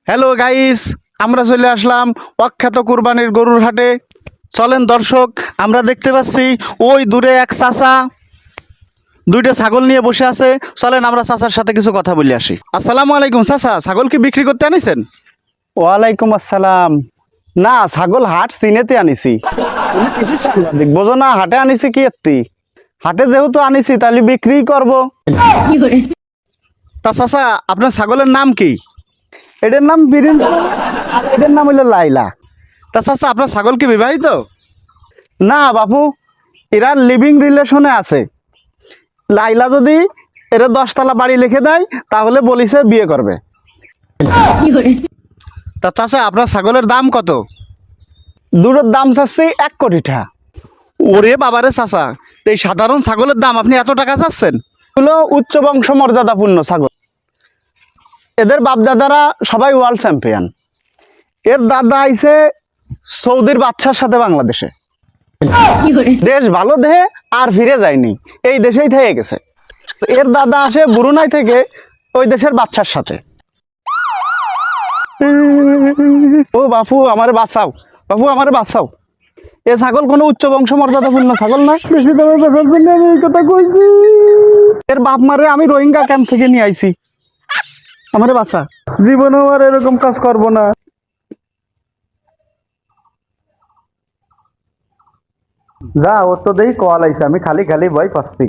Hello guys, আমরা চলে আসলাম অখ্যাত কুরবানির গরুর হাটে। চলেন দর্শক, আমরা দেখতে পাচ্ছি ওই দূরে এক চাচা দুইটা ছাগল নিয়ে বসে আছে। চলেন আমরা চাচার সাথে কিছু কথা বলে আসি। আসসালামু আলাইকুম চাচা, ছাগল কি বিক্রি করতে আনিছেন? ওয়ালাইকুম আসসালাম। না, ছাগল হাট চিনেতে আনিছি। বোঝো না, হাটে আনিছি কি এত্তি? হাটে যেহেতু আনিছি তাহলে বিক্রি করব। তা চাচা, আপনার ছাগলের নাম কি? এটার নাম বিরিঞ্চ, আর এটার নাম হইলো লাইলা। তা চাচা, আপনার ছাগল কি বিবাহিত? না বাপু, এরা লিভিং রিলেশনে আছে। লাইলা যদি এরা 10 তলা বাড়ি লিখে দেয় তাহলে বলিছে বিয়ে করবে। তা চাচা, আপনার ছাগলের দাম কত? দুটোর দাম চাচ্ছি 1 কোটি টাকা। ওরে বাবারে চাচা, এই সাধারণ ছাগলের দাম আপনি এত টাকা চাচ্ছেন? এগুলো উচ্চ বংশ মর্যাদাপূর্ণ ছাগল। এদের বাপ দাদারা সবাই ওয়ার্ল্ড চ্যাম্পিয়ন। এর দাদা আইছে সৌদির বাদশার সাথে বাংলাদেশে। দেশ ভালো দেহে আর ফিরে যায়নি, এই দেশেই থেকে গেছে। এর দাদা আসে ব্রুনাই থেকে ওই দেশের বাদশার সাথে। ও বাপু, আমারে বাঁচাও, বাপু আমারে বাঁচাও। এ ছাগল কোনো উচ্চ বংশ মর্যাদাপূর্ণ ছাগল না। বেশি দামে বেচার জন্য আমি এই কথা কইছি। এর বাপ মারে আমি রোহিঙ্গা ক্যাম্প থেকে নিয়ে আইছি। আমারে বাঁচা, জীবনেও আর এরকম কাজ করবো না। যা, ও তো দেই কল আইছে, আমি খালি খালি ভয় পাচ্ছি।